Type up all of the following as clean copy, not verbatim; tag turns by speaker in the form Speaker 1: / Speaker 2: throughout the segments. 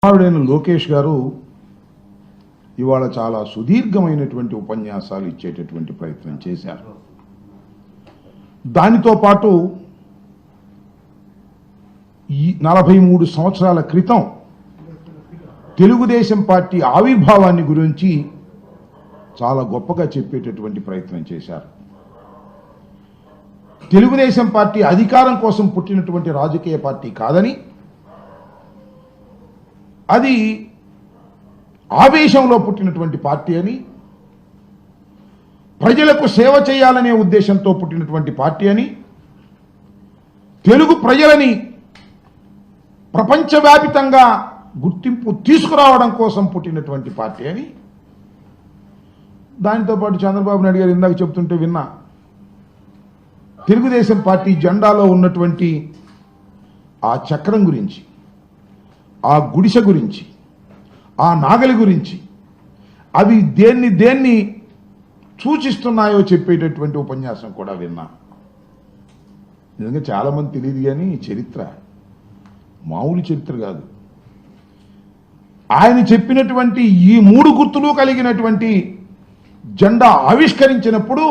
Speaker 1: కుమారుడైన లోకేష్ గారు ఇవాళ చాలా సుదీర్ఘమైనటువంటి ఉపన్యాసాలు ఇచ్చేటటువంటి ప్రయత్నం చేశారు. దానితో పాటు ఈ 43 సంవత్సరాల క్రితం తెలుగుదేశం పార్టీ ఆవిర్భావాన్ని గురించి చాలా గొప్పగా చెప్పేటటువంటి ప్రయత్నం చేశారు. తెలుగుదేశం పార్టీ అధికారం కోసం పుట్టినటువంటి రాజకీయ పార్టీ కాదని, అది ఆవేశంలో పుట్టినటువంటి పార్టీ అని, ప్రజలకు సేవ చేయాలనే ఉద్దేశంతో పుట్టినటువంటి పార్టీ అని, తెలుగు ప్రజలని ప్రపంచవ్యాపితంగా గుర్తింపు తీసుకురావడం కోసం పుట్టినటువంటి పార్టీ అని. దానితో పాటు చంద్రబాబు నాయుడు గారు ఇందాక చెప్తుంటే విన్నా, తెలుగుదేశం పార్టీ జెండాలో ఉన్నటువంటి ఆ చక్రం గురించి, ఆ గుడిసె గురించి, ఆ నాగలి గురించి, అవి దేన్ని సూచిస్తున్నాయో చెప్పేటటువంటి ఉపన్యాసం కూడా విన్నా. నిజంగా చాలామంది తెలియదు, కానీ చరిత్ర మామూలు చరిత్ర కాదు. ఆయన చెప్పినటువంటి ఈ 3 గుర్తులు కలిగినటువంటి జెండా ఆవిష్కరించినప్పుడు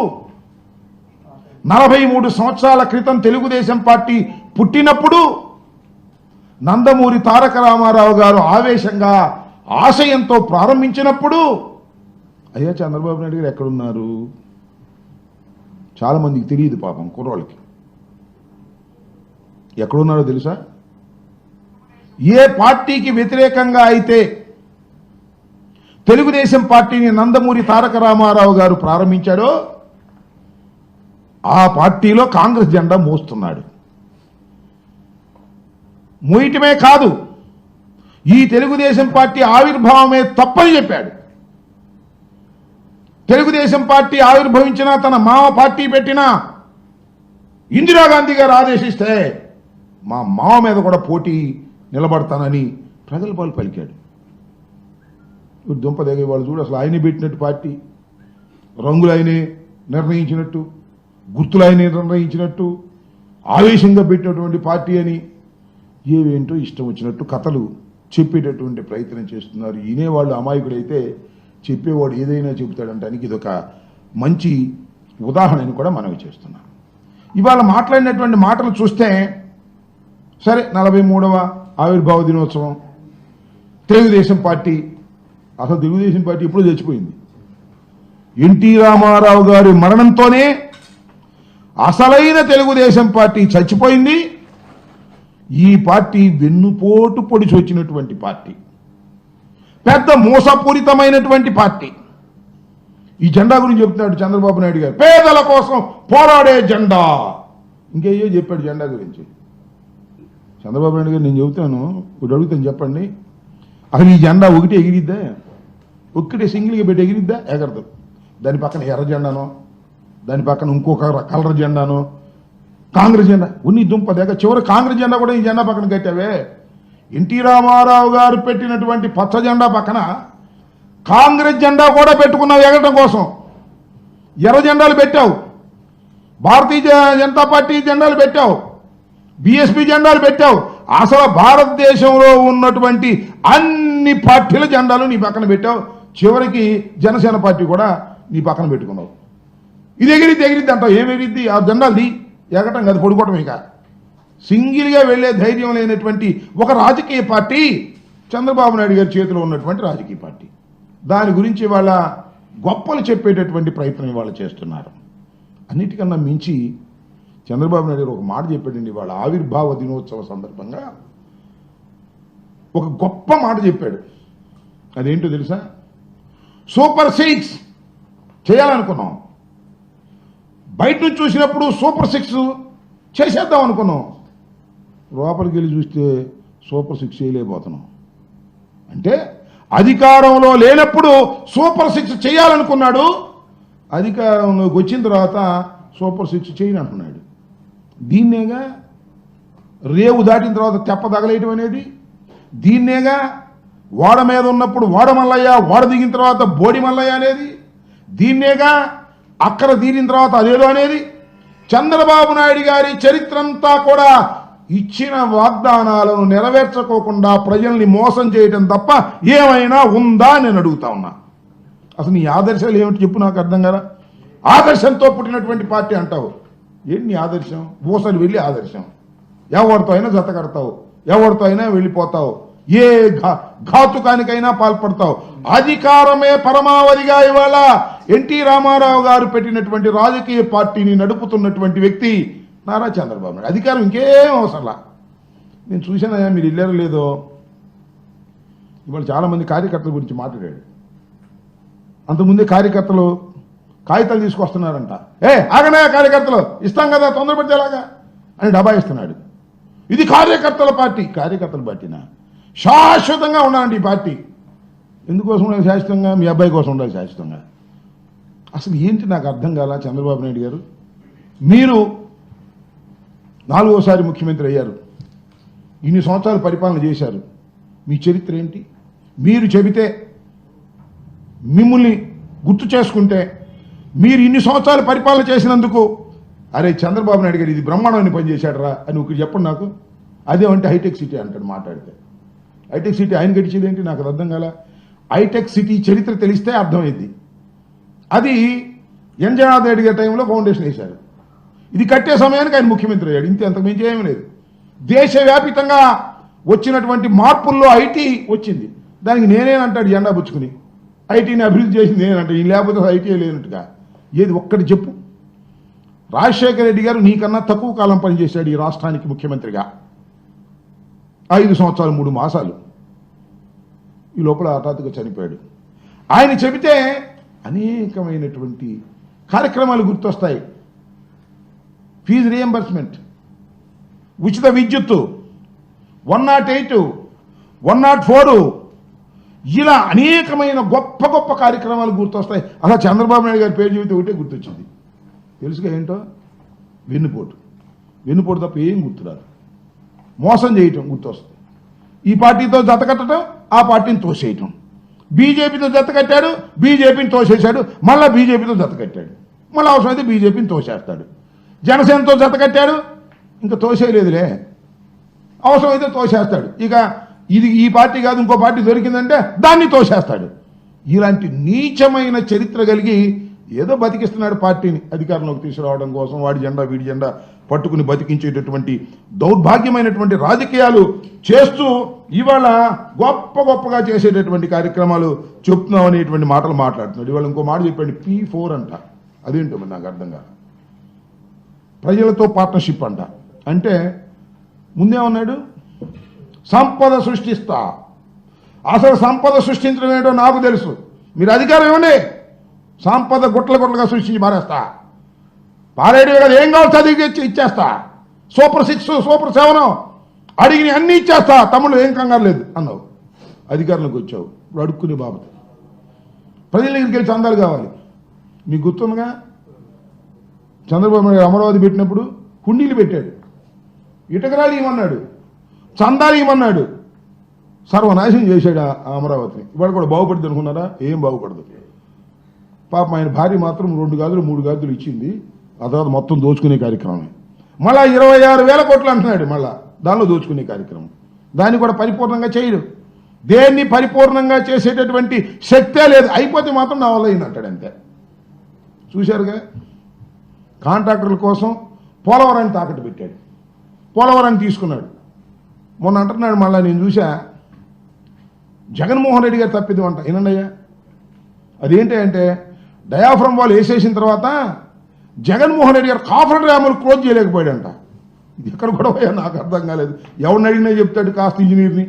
Speaker 1: 43 సంవత్సరాల క్రితం తెలుగుదేశం పార్టీ పుట్టినప్పుడు నందమూరి తారక రామారావు గారు ఆవేశంగా ఆశయంతో ప్రారంభించినప్పుడు, అయ్యా చంద్రబాబు నాయుడు గారు ఎక్కడున్నారు? చాలామందికి తెలియదు, పాపం కుర్రోళ్ళకి. ఎక్కడున్నారో తెలుసా? ఏ పార్టీకి వ్యతిరేకంగా అయితే తెలుగుదేశం పార్టీని నందమూరి తారక రామారావు గారు ప్రారంభించాడో ఆ పార్టీలో కాంగ్రెస్ జెండా మోస్తున్నాడు. మోయటమే కాదు, ఈ తెలుగుదేశం పార్టీ ఆవిర్భావమే తప్పని చెప్పాడు. తెలుగుదేశం పార్టీ ఆవిర్భవించినా, తన మామ పార్టీ పెట్టినా, ఇందిరాగాంధీ గారు ఆదేశిస్తే మా మామ మీద కూడా పోటీ నిలబడతానని ప్రజల పాలు పలికాడు. దుంపదగ వాళ్ళు చూడు, అసలు ఆయనే పెట్టినట్టు పార్టీ, రంగులు ఆయనే నిర్ణయించినట్టు, గుర్తులు ఆయనే నిర్ణయించినట్టు, ఆవేశంగా పెట్టినటువంటి పార్టీ అని ఏవేంటో ఇష్టం వచ్చినట్టు కథలు చెప్పేటటువంటి ప్రయత్నం చేస్తున్నారు. వినేవాళ్ళు అమాయకుడైతే చెప్పేవాడు ఏదైనా చెబుతాడంటానికి ఇదొక మంచి ఉదాహరణని కూడా మనవి చేస్తున్నాం. ఇవాళ మాట్లాడినటువంటి మాటలు చూస్తే, సరే 43వ ఆవిర్భావ దినోత్సవం, తెలుగుదేశం పార్టీ, అసలు తెలుగుదేశం పార్టీ ఎప్పుడూ చచ్చిపోయింది. ఎన్టీ రామారావు గారి మరణంతోనే అసలైన తెలుగుదేశం పార్టీ చచ్చిపోయింది. ఈ పార్టీ వెన్నుపోటు పొడిచి వచ్చినటువంటి పార్టీ, పెద్ద మోసపూరితమైనటువంటి పార్టీ. ఈ జెండా గురించి చెప్తున్నాడు చంద్రబాబు నాయుడు గారు, పేదల కోసం పోరాడే జెండా. ఇంకేయో చెప్పాడు జెండా గురించి చంద్రబాబు నాయుడు గారు. నేను చెబుతాను, ఇప్పుడు అడుగుతాను, చెప్పండి, అసలు ఈ జెండా ఒకటి ఎగిరిద్దా? ఒక్కటే సింగిల్గా పెట్టి ఎగిరిద్దా? ఎగరదు. దాని పక్కన ఎర్ర జెండానో, దాని పక్కన ఇంకొక కలర్ జెండానో, కాంగ్రెస్ జెండా ఉన్ని దుంప దగ్గర చివరి కాంగ్రెస్ జెండా కూడా ఈ జెండా పక్కన కట్టావే. ఎన్టీ రామారావు గారు పెట్టినటువంటి పచ్చ జెండా పక్కన కాంగ్రెస్ జెండా కూడా పెట్టుకున్నావు ఎగరడం కోసం. ఎర్ర జెండాలు పెట్టావు, భారతీయ జనతా పార్టీ జెండాలు పెట్టావు, బీఎస్పీ జెండాలు పెట్టావు. అసలు భారతదేశంలో ఉన్నటువంటి అన్ని పార్టీల జెండాలు నీ పక్కన పెట్టావు. చివరికి జనసేన పార్టీ కూడా నీ పక్కన పెట్టుకున్నావు. ఇది ఎగిరిద్ది అంటావు. ఏమి ఎగిరిద్ది? ఆ జెండాలది ఎగటం కాదు, పడుకోవటం. ఇక సింగిల్గా వెళ్లే ధైర్యం లేనటువంటి ఒక రాజకీయ పార్టీ చంద్రబాబు నాయుడు గారి చేతిలో ఉన్నటువంటి రాజకీయ పార్టీ. దాని గురించి వాళ్ళ గొప్పలు చెప్పేటటువంటి ప్రయత్నం ఇవాళ చేస్తున్నారు. అన్నిటికన్నా మించి చంద్రబాబు నాయుడు గారు ఒక మాట చెప్పాడండి వాళ్ళ ఆవిర్భావ దినోత్సవ సందర్భంగా. ఒక గొప్ప మాట చెప్పాడు. అదేంటో తెలుసా? సూపర్ 6 చేయాలనుకున్నాం. బయట నుంచి చూసినప్పుడు సూపర్ 6 చేసేద్దాం అనుకున్నాం. లోపలికి వెళ్ళి చూస్తే సూపర్ 6 చేయలేకపోతున్నాం. అంటే అధికారంలో లేనప్పుడు సూపర్ 6 చేయాలనుకున్నాడు, అధికారంలోకి వచ్చిన తర్వాత సూపర్ 6 చేయని అంటున్నాడు. దీన్నేగా రేవు దాటిన తర్వాత తెప్ప తగలేయటం అనేది. దీన్నేగా వాడ మీద ఉన్నప్పుడు వాడ మల్లయ్య, వాడ దిగిన తర్వాత బోడి మల్లయ్య అనేది. దీన్నేగా అక్కర తీరిన తర్వాత అదేదో అనేది. చంద్రబాబు నాయుడు గారి చరిత్ర అంతా కూడా ఇచ్చిన వాగ్దానాలను నెరవేర్చుకోకుండా ప్రజల్ని మోసం చేయటం తప్ప ఏమైనా ఉందా నేను అడుగుతా ఉన్నా. అసలు నీ ఆదర్శాలు ఏమిటి చెప్పు, నాకు అర్థం కదా. ఆదర్శంతో పుట్టినటువంటి పార్టీ అంటావు, ఏంటి నీ ఆదర్శం? ఊసలు వెళ్ళి ఆదర్శం, ఎవరితో అయినా జత కడతావు, ఎవరితో అయినా వెళ్ళిపోతావు, ఏ ఘాతుకానికైనా పాల్పడతావు. అధికారమే పరమావధిగా ఇవాళ ఎన్టీ రామారావు గారు పెట్టినటువంటి రాజకీయ పార్టీని నడుపుతున్నటువంటి వ్యక్తి నారా చంద్రబాబు నాయుడు. అధికారం ఇంకేం అవసరంలా. నేను చూసానయ్యా, మీరు వెళ్ళారో లేదో, ఇవాళ చాలామంది కార్యకర్తల గురించి మాట్లాడాడు. అంతకుముందే కార్యకర్తలు కాగితాలు తీసుకొస్తున్నారంట. ఆగనే కార్యకర్తలు ఇస్తాం కదా తొందరపడితేలాగా అని డబ్బా ఇస్తున్నాడు. ఇది కార్యకర్తల పార్టీ. కార్యకర్తల పార్టీనా? శాశ్వతంగా ఉండాలండి ఈ పార్టీ. ఎందుకోసం ఉండాలి శాశ్వతంగా? మీ అబ్బాయి కోసం ఉండాలి శాశ్వతంగా. అసలు ఏంటి నాకు అర్థం కాల. చంద్రబాబు నాయుడు గారు, మీరు 4వసారి ముఖ్యమంత్రి అయ్యారు, ఇన్ని సంవత్సరాలు పరిపాలన చేశారు, మీ చరిత్ర ఏంటి? మీరు చెబితే, మిమ్మల్ని గుర్తు చేసుకుంటే, మీరు ఇన్ని సంవత్సరాలు పరిపాలన చేసినందుకు అరే చంద్రబాబు నాయుడు గారు ఇది బ్రహ్మాండమైన పని చేశాడరా అని ఒకటి చెప్పండి నాకు. అదేమంటే హైటెక్ సిటీ అంటాడు మాట్లాడితే. హైటెక్ సిటీ ఆయన గడిచేది ఏంటి నాకు అర్థం కాల. హైటెక్ సిటీ చరిత్ర తెలిస్తే అర్థమైంది. అది ఎన్ జనార్దన్ రెడ్డి గారి టైంలో ఫౌండేషన్ వేశారు. ఇది కట్టే సమయానికి ఆయన ముఖ్యమంత్రి అయ్యాడు. ఇంతే, అంతకు మించి ఏమీ లేదు. దేశవ్యాపితంగా వచ్చినటువంటి మార్పుల్లో ఐటీ వచ్చింది. దానికి నేనేనంటాడు జెండా పుచ్చుకుని. ఐటీని అభివృద్ధి చేసింది నేనంట, ఈ లేకపోతే ఐటీ లేనట్టుగా. ఏది ఒక్కటి చెప్పు. రాజశేఖర రెడ్డి గారు నీకన్నా తక్కువ కాలం పనిచేశాడు ఈ రాష్ట్రానికి ముఖ్యమంత్రిగా, 5 సంవత్సరాలు 3 మాసాలు. ఈ లోపల హఠాత్తుగా చనిపోయాడు. ఆయన చెబితే అనేకమైనటువంటి కార్యక్రమాలు గుర్తొస్తాయి. ఫీజు రియంబర్స్మెంట్, ఉచిత విద్యుత్తు, 108, 104, ఇలా అనేకమైన గొప్ప గొప్ప కార్యక్రమాలు గుర్తొస్తాయి. అలా చంద్రబాబు నాయుడు గారి పేరు చెబితే ఒకటే గుర్తొచ్చింది. తెలుసుగా ఏంటో? వెన్నుపోటు తప్ప ఏం గుర్తురాదు. మోసం చేయటం గుర్తొస్తుంది. ఈ పార్టీతో జత కట్టడం, ఆ పార్టీని తోసేయటం. బీజేపీతో జత కట్టాడు, బీజేపీని తోసేశాడు, మళ్ళీ బీజేపీతో జత కట్టాడు, మళ్ళీ అవసరమైతే బీజేపీని తోసేస్తాడు. జనసేనతో జత కట్టాడు, ఇంకా తోసేయలేదులే, అవసరమైతే తోసేస్తాడు. ఇక ఇది ఈ పార్టీ కాదు ఇంకో పార్టీ దొరికిందంటే దాన్ని తోసేస్తాడు. ఇలాంటి నీచమైన చరిత్ర కలిగి ఏదో బతికిస్తున్నాడు పార్టీని అధికారంలోకి తీసుకురావడం కోసం. వాడి జెండా వీడి జెండా పట్టుకుని బతికించేటటువంటి దౌర్భాగ్యమైనటువంటి రాజకీయాలు చేస్తూ ఇవాళ గొప్ప గొప్పగా చేసేటటువంటి కార్యక్రమాలు చెప్తున్నాం అనేటువంటి మాటలు మాట్లాడుతున్నాడు. ఇవాళ ఇంకో మాట చెప్పండి, P4 అంట. అదేంటో నాకు అర్థం కాదు. ప్రజలతో పార్ట్నర్షిప్ అంట. అంటే ముందేమన్నాడు? సంపద సృష్టిస్తా. అసలు సంపద సృష్టించడం ఏంటో నాకు తెలుసు. మీరు అధికారం ఇవ్వండి, సంపద గుట్లుగా సృష్టించి మారేస్తా. పారేడు కదా, ఏం కావాలి చదివి తెచ్చి ఇచ్చేస్తా. సూపర్ 6, సూపర్ 7 అడిగిన అన్ని ఇచ్చేస్తా. తమ్ముళ్ళు ఏం కంగారు లేదు అన్నావు. అధికారంలోకి వచ్చావు, ఇప్పుడు అడుక్కునే బాబు. ప్రజల దగ్గరికి వెళ్ళి చందాలు కావాలి. మీకు గుర్తుందిగా, చంద్రబాబు నాయుడు అమరావతి పెట్టినప్పుడు హుండీలు పెట్టాడు. ఇటకరాలు ఇవ్వమన్నాడు, చందాలు ఇవ్వమన్నాడు. సర్వనాశనం చేశాడు ఆ అమరావతిని. ఇవాళ కూడా బాగుపడుతుంది అనుకున్నారా? ఏం బాగుపడదు. పాపం ఆయన భార్య మాత్రం 2 గాజులు 3 గాజులు ఇచ్చింది. ఆ తర్వాత మొత్తం దోచుకునే కార్యక్రమం. మళ్ళా 26,000 కోట్లు అంటున్నాడు. మళ్ళా దానిలో దోచుకునే కార్యక్రమం. దాన్ని కూడా పరిపూర్ణంగా చేయడు. దేన్ని పరిపూర్ణంగా చేసేటటువంటి శక్తే లేదు. అయిపోతే మాత్రం నా వల్ల అయింది అంటాడు అంతే. చూశారుగా, కాంట్రాక్టర్ల కోసం పోలవరాన్ని తాకట్టు పెట్టాడు. పోలవరాన్ని తీసుకున్నాడు. మొన్న అంటున్నాడు మళ్ళీ, నేను చూసా, జగన్మోహన్ రెడ్డి గారు తప్పిద్దాం అంట. వినండి అయ్యా, అదేంటి అంటే డయాఫ్రమ్ వాల్ వేసేసిన తర్వాత జగన్మోహన్ రెడ్డి గారు కాఫర్ డ్యాములు క్లోజ్ చేయలేకపోయాడంట. ఇది ఎక్కడ కూడా పోయా నాకు అర్థం కాలేదు. ఎవరిని అడిగినా చెప్తాడు కాస్ట్ ఇంజనీర్ని.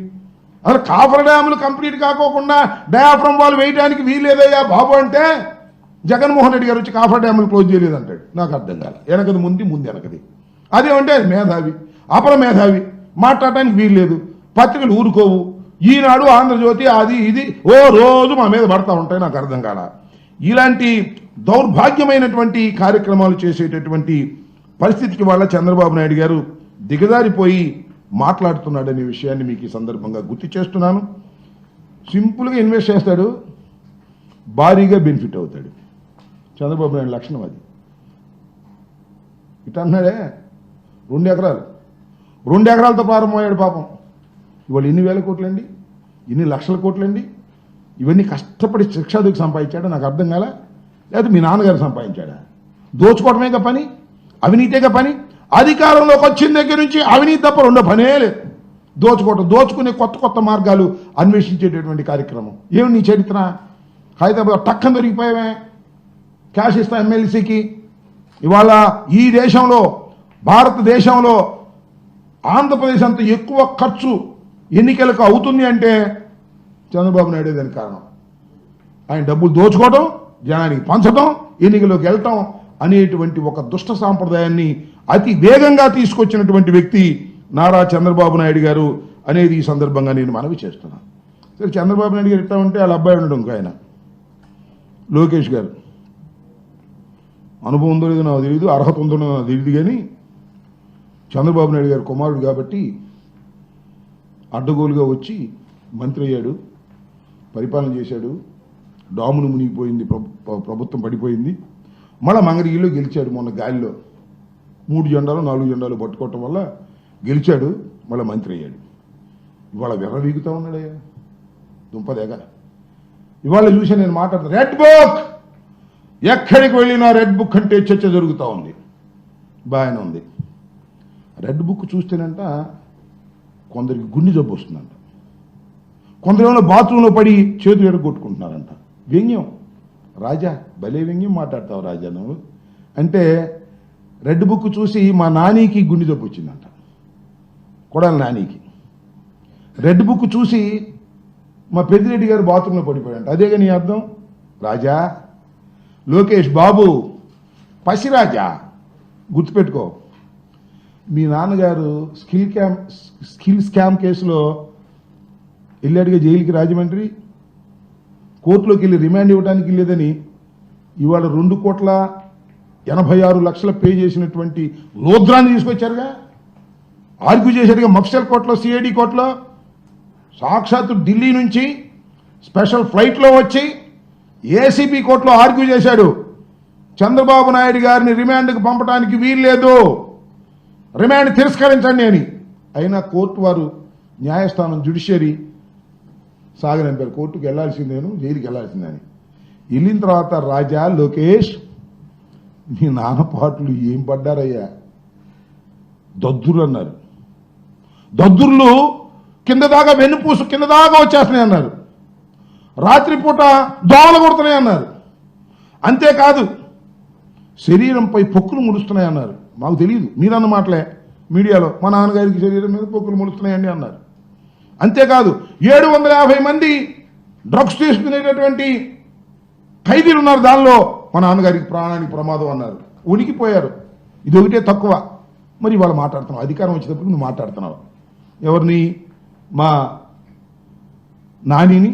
Speaker 1: అసలు కాఫర్ డ్యాములు కంప్లీట్ కాకోకుండా డయాఫ్రమ్ వాల్ వేయడానికి వీల్లేదయ్యా బాబు అంటే జగన్మోహన్ రెడ్డి గారు వచ్చి కాఫర్ డ్యాములు క్లోజ్ చేయలేదు అంటాడు. నాకు అర్థం కాదు. వెనకది ముందు వెనకది. అదేమంటే మేధావి, అపర మేధావి, మాట్లాడటానికి వీల్లేదు. పత్రికలు ఊరుకోవు. ఈనాడు, ఆంధ్రజ్యోతి, అది ఇది ఓ రోజు మా మీద పడతా ఉంటాయి. నాకు అర్థం కాల. ఇలాంటి దౌర్భాగ్యమైనటువంటి కార్యక్రమాలు చేసేటటువంటి పరిస్థితికి వాళ్ళ చంద్రబాబు నాయుడు గారు దిగజారిపోయి మాట్లాడుతున్నాడనే విషయాన్ని మీకు ఈ సందర్భంగా గుర్తు చేస్తున్నాను. సింపుల్గా ఇన్వెస్ట్ చేస్తాడు, భారీగా బెనిఫిట్ అవుతాడు. చంద్రబాబు నాయుడు లక్షణం అది. ఇట అన్నాడే 2 ఎకరాలు 2 ఎకరాలతో ప్రారంభమయ్యాడు పాపం. ఇవాళ ఎన్ని వేల కోట్లండి, ఎన్ని లక్షల కోట్లండి. ఇవన్నీ కష్టపడి శిక్షాదుకు సంపాదించాడా నాకు అర్థం కాల, లేకపోతే మీ నాన్నగారు సంపాదించాడా? దోచుకోవడమేగా పని, అవినీతిగా పని. అధికారంలోకి వచ్చిన దగ్గర నుంచి అవినీతి తప్ప రెండో పనే లేదు. దోచుకోవటం, దోచుకునే కొత్త కొత్త మార్గాలు అన్వేషించేటటువంటి కార్యక్రమం. ఏమి నీ చరిత్ర? హైదరాబాద్ టక్కన దొరికిపోయావే, క్యాష్ ఇస్తా ఎమ్మెల్సీకి. ఇవాళ ఈ దేశంలో, భారతదేశంలో ఆంధ్రప్రదేశ్ అంత ఎక్కువ ఖర్చు ఎన్నికలకు అవుతుంది అంటే చంద్రబాబు నాయుడు దానికి కారణం. ఆయన డబ్బులు దోచుకోవడం, జనానికి పంచడం, ఎన్నికల్లోకి వెళ్ళటం అనేటువంటి ఒక దుష్ట సాంప్రదాయాన్ని అతి వేగంగా తీసుకొచ్చినటువంటి వ్యక్తి నారా చంద్రబాబు నాయుడు గారు అనేది ఈ సందర్భంగా నేను మనవి చేస్తున్నాను. సరే, చంద్రబాబు నాయుడు గారు ఎట్లా ఉంటే వాళ్ళ అబ్బాయి ఉండడం ఇంకో ఆయన లోకేష్ గారు. అనుభవం ఉందో లేదో నాకు తెలియదు, అర్హత ఉందో నాకు తెలియదు, కానీ చంద్రబాబు నాయుడు గారు కుమారుడు కాబట్టి అడ్డగోలుగా వచ్చి మంత్రి అయ్యాడు, పరిపాలన చేశాడు. డామును మునిగిపోయింది, ప్రభుత్వం పడిపోయింది. మళ్ళీ మంగళగిరిలో గెలిచాడు. మొన్న గాలిలో 3 జెండాలు 4 జెండాలు పట్టుకోవటం వల్ల గెలిచాడు, మళ్ళీ మంత్రి అయ్యాడు. ఇవాళ విర్రవీగుతూ ఉన్నాడయ్యా దుంపదేగా. ఇవాళ చూసి నేను మాట్లాడుతాను, రెడ్ బుక్, ఎక్కడికి వెళ్ళినా రెడ్ బుక్ అంటే చర్చ జరుగుతూ ఉంది. బాగానే ఉంది. రెడ్ బుక్ చూస్తేనంట కొందరికి గుండె జబ్బు వస్తుందంట, కొందరేమో బాత్రూంలో పడి చేతులు ఎడగొట్టుకుంటున్నారంట. వ్యంగ్యం రాజా, భలే వ్యంగ్యం మాట్లాడతావు రాజా నువ్వు. అంటే రెడ్ బుక్ చూసి మా నానికి గుండె జబ్బు వచ్చిందంట, కొడాలి నానికి. రెడ్ బుక్ చూసి మా పెద్దిరెడ్డి గారు బాత్రూంలో పడిపోయాడంట. అదేగా నీ అర్థం? రాజా, లోకేష్ బాబు, పసిరాజా, గుర్తుపెట్టుకో. మీ నాన్నగారు స్కిల్ స్కామ్ కేసులో వెళ్ళాడుగా జైలుకి, రాజమండ్రి. కోర్టులోకి వెళ్ళి రిమాండ్ ఇవ్వడానికి లేదని ఇవాళ 2,86,00,000 పే చేసినటువంటి లోద్రాన్ని తీసుకొచ్చారుగా, ఆర్గ్యూ చేశాడుగా మఫ్సల్ కోర్టులో, సిఐడి కోర్టులో. సాక్షాత్తు ఢిల్లీ నుంచి స్పెషల్ ఫ్లైట్లో వచ్చి ఏసీబీ కోర్టులో ఆర్గ్యూ చేశాడు. చంద్రబాబు నాయుడు గారిని రిమాండ్కి పంపడానికి వీల్లేదు, రిమాండ్ తిరస్కరించండి అని. అయినా కోర్టు వారు, న్యాయస్థానం, జ్యుడిషియరీ సాగనంపారు. కోర్టుకు వెళ్లాల్సిందేను, జైలుకి వెళ్లాల్సిందని. వెళ్ళిన తర్వాత రాజా, లోకేష్, మీ నాన్న పాటలు ఏం పడ్డారయ్యా, దద్దురు అన్నారు. దద్దుర్లు కింద దాకా వెన్నుపూసు కింద దాకా వచ్చేస్తున్నాయి అన్నారు. రాత్రిపూట దోమలు కొడుతున్నాయి అన్నారు. అంతేకాదు శరీరంపై పొక్కులు ముడుస్తున్నాయి అన్నారు. మాకు తెలియదు, మీరన్న మాటలే మీడియాలో. మా నాన్నగారికి శరీరం మీద పొక్కులు ముడుస్తున్నాయండి అన్నారు. అంతేకాదు 750 మంది డ్రగ్స్ తీసుకునేటటువంటి ఖైదీలు ఉన్నారు, దానిలో మా నాన్నగారికి ప్రాణానికి ప్రమాదం అన్నారు. ఉనికిపోయారు. ఇది ఒకటే తక్కువ. మరి ఇవాళ మాట్లాడుతున్నావు, అధికారం వచ్చేటప్పుడు నువ్వు మాట్లాడుతున్నావు. ఎవరిని? మా నానిని,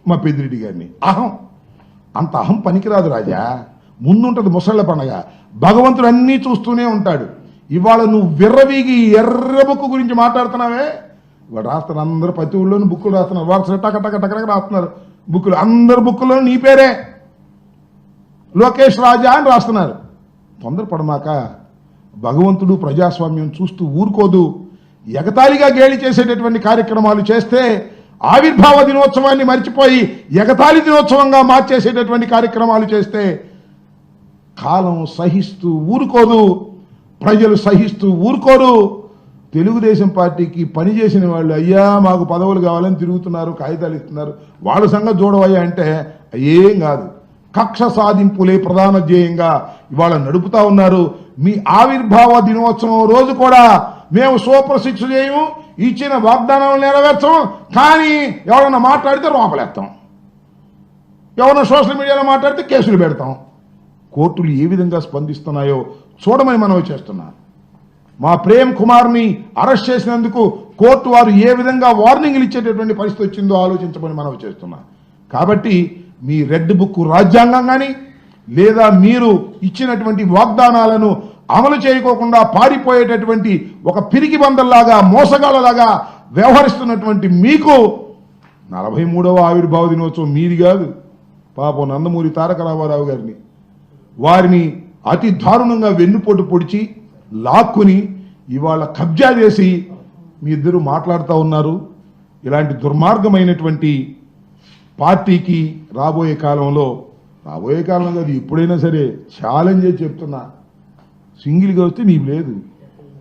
Speaker 1: మా పెద్దిరెడ్డి గారిని. అహం, అంత అహం పనికిరాదు రాజా. ముందుంటది ముసళ్ళ పండగ. భగవంతుడు అన్నీ చూస్తూనే ఉంటాడు. ఇవాళ నువ్వు విర్రవీగి ఎర్రబుక్కు గురించి మాట్లాడుతున్నావే. ఇవాళ రాస్తున్నారు అందరూ, ప్రతి ఊళ్ళోనూ బుక్కులు రాస్తున్నారు. వాళ్ళు టక టక టక రాస్తున్నారు బుక్కులు. అందరు బుక్కుల్లో నీ పేరే లోకేష్ రాజా అని రాస్తున్నారు. తొందరపడమాక. భగవంతుడు ప్రజాస్వామ్యం చూస్తూ ఊరుకోదు. ఎగతాళిగా గేలి చేసేటటువంటి కార్యక్రమాలు చేస్తే, ఆవిర్భావ దినోత్సవాన్ని మర్చిపోయి ఎగతాళి దినోత్సవంగా మార్చేసేటటువంటి కార్యక్రమాలు చేస్తే కాలం సహిస్తూ ఊరుకోదు, ప్రజలు సహిస్తూ ఊరుకోరు. తెలుగుదేశం పార్టీకి పనిచేసిన వాళ్ళు, అయ్యా మాకు పదవులు కావాలని తిరుగుతున్నారు, కాగితాలు ఇస్తున్నారు, వాళ్ళ సంగతి చూడవయ్యా అంటే ఏం కాదు. కక్ష సాధింపులే ప్రధాన ధ్యేయంగా ఇవాళ నడుపుతా ఉన్నారు. మీ ఆవిర్భావ దినోత్సవం రోజు కూడా మేము సూపర్ 6 చేయము, ఇచ్చిన వాగ్దానాలు నెరవేర్చము, కానీ ఎవరన్నా మాట్లాడితే లోపలేస్తాం, ఎవరన్నా సోషల్ మీడియాలో మాట్లాడితే కేసులు పెడతాం. కోర్టులు ఏ విధంగా స్పందిస్తున్నాయో చూడమని మనవి చేస్తున్నా. మా ప్రేమ్ కుమార్ని అరెస్ట్ చేసినందుకు కోర్టు వారు ఏ విధంగా వార్నింగ్లు ఇచ్చేటటువంటి పరిస్థితి వచ్చిందో ఆలోచించమని మనవి చేస్తున్నా. కాబట్టి మీ రెడ్ బుక్ రాజ్యాంగం కానీ, లేదా మీరు ఇచ్చినటువంటి వాగ్దానాలను అమలు చేయకోకుండా పారిపోయేటటువంటి ఒక పిరికి బందల్లాగా, మోసగాళ్ళలాగా వ్యవహరిస్తున్నటువంటి మీకు 43వ ఆవిర్భావ దినోత్సవం మీది కాదు. పాపం నందమూరి తారక రామారావు గారిని, వారిని అతి దారుణంగా వెన్నుపోటు పొడిచి లాక్కుని ఇవాళ కబ్జా చేసి మీ ఇద్దరు మాట్లాడుతూ ఉన్నారు. ఇలాంటి దుర్మార్గమైనటువంటి పార్టీకి రాబోయే కాలంలో కాదు ఎప్పుడైనా సరే ఛాలెంజ్ చేసి చెప్తున్నా, సింగిల్గా వస్తే నీకు లేదు.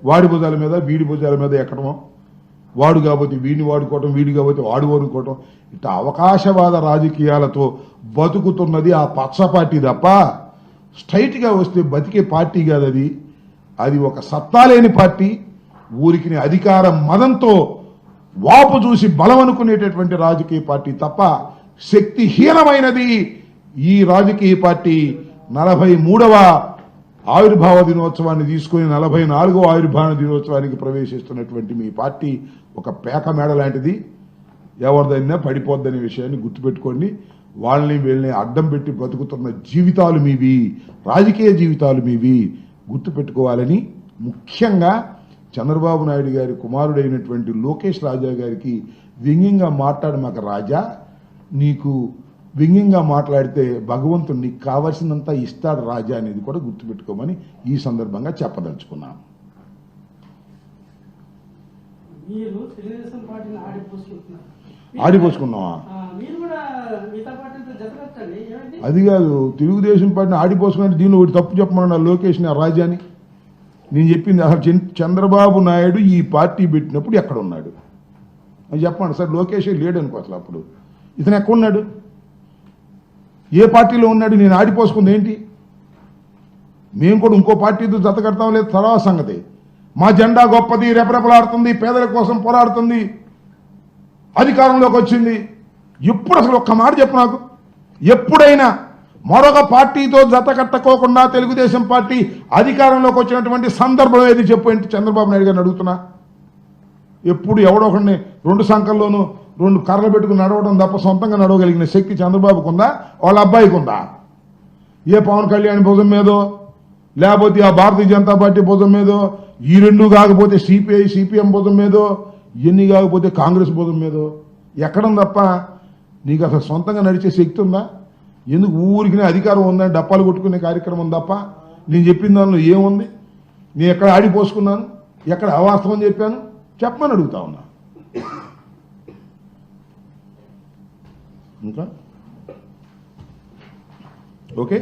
Speaker 1: వాడి భుజాల మీద వీడి భుజాల మీద ఎక్కడమో, వాడు కాబట్టి వీడిని వాడుకోవటం, వీడి కాబట్టి వాడు వాడుకోవటం, ఇట్లా అవకాశవాద రాజకీయాలతో బతుకుతున్నది ఆ పచ్చ పార్టీ తప్ప స్ట్రైట్గా వస్తే బతికే పార్టీ కాదు అది. అది ఒక సత్తా లేని పార్టీ. ఊరికి అధికార మదంతో వాపు చూసి బలం అనుకునేటటువంటి రాజకీయ పార్టీ తప్ప శక్తిహీనమైనది ఈ రాజకీయ పార్టీ. 43వ ఆవిర్భావ దినోత్సవాన్ని తీసుకుని 44వ ఆవిర్భావ దినోత్సవానికి ప్రవేశిస్తున్నటువంటి మీ పార్టీ ఒక పేక మేడ లాంటిది. ఎవరిదైనా పడిపోద్దనే విషయాన్ని గుర్తుపెట్టుకోండి. వాళ్ళని వీళ్ళని అడ్డం పెట్టి బతుకుతున్న జీవితాలు మీవి, రాజకీయ జీవితాలు మీవి గుర్తుపెట్టుకోవాలని ముఖ్యంగా చంద్రబాబు నాయుడు గారి కుమారుడైనటువంటి లోకేష్ రాజా గారికి వ్యంగ్యంగా మాట్లాడమాక రాజా, నీకు వ్యంగ్యంగా మాట్లాడితే భగవంతుడు నీకు కావాల్సినంత ఇస్తాడు రాజా అనేది కూడా గుర్తుపెట్టుకోమని ఈ సందర్భంగా చెప్పదలుచుకున్నాను. ఆడిపోసుకున్నావా? అది కాదు, తెలుగుదేశం పార్టీని ఆడిపోసుకున్నట్టు దీనిలో ఒకటి తప్పు చెప్పమన్నా లోకేష్ రాజాని. నేను చెప్పింది అసలు చంద్రబాబు నాయుడు ఈ పార్టీ పెట్టినప్పుడు ఎక్కడ ఉన్నాడు అని చెప్పండి సార్. లోకేష్ లేడు అనుకో అసలు. అప్పుడు ఇతను ఎక్కడున్నాడు, ఏ పార్టీలో ఉన్నాడు? నేను ఆడిపోసుకుంది ఏంటి? మేము కూడా ఇంకో పార్టీతో జత కడతాం లేదు, తర్వాత సంగతి. మా జెండా గొప్పది, రెపరెపలాడుతుంది, పేదల కోసం పోరాడుతుంది, అధికారంలోకి వచ్చింది. ఎప్పుడు అసలు ఒక్క మాట చెప్పు నాకు, ఎప్పుడైనా మరొక పార్టీతో జత కట్టకోకుండా తెలుగుదేశం పార్టీ అధికారంలోకి వచ్చినటువంటి సందర్భం ఏది చెప్పు ఏంటి? చంద్రబాబు నాయుడు గారిని అడుగుతున్నా. ఎప్పుడు ఎవడొకడిని 2 సంఖ్యల్లోనూ 2 కర్రలు పెట్టుకుని నడవడం తప్ప సొంతంగా నడవగలిగిన శక్తి చంద్రబాబుకు ఉందా, వాళ్ళ అబ్బాయికి ఉందా? ఏ పవన్ కళ్యాణ్ భుజం మీదో, లేకపోతే ఆ భారతీయ జనతా పార్టీ భుజం మీదో, ఈ రెండు కాకపోతే సిపిఐ సిపిఎం భుజం మీదో, ఇవన్నీ కాకపోతే కాంగ్రెస్ భుజం మీదో ఎక్కడం తప్ప నీకు అసలు సొంతంగా నడిచే శక్తి ఉందా? ఎందుకు ఊరికి అధికారం ఉందని డప్పాలు కొట్టుకునే కార్యక్రమం తప్ప నేను చెప్పిన దానిలో ఏముంది? నేను ఎక్కడ ఆడిపోసుకున్నాను, ఎక్కడ అవాస్తవం చెప్పాను చెప్పమని అడుగుతా ఉన్నా. ఇంకా ఓకే.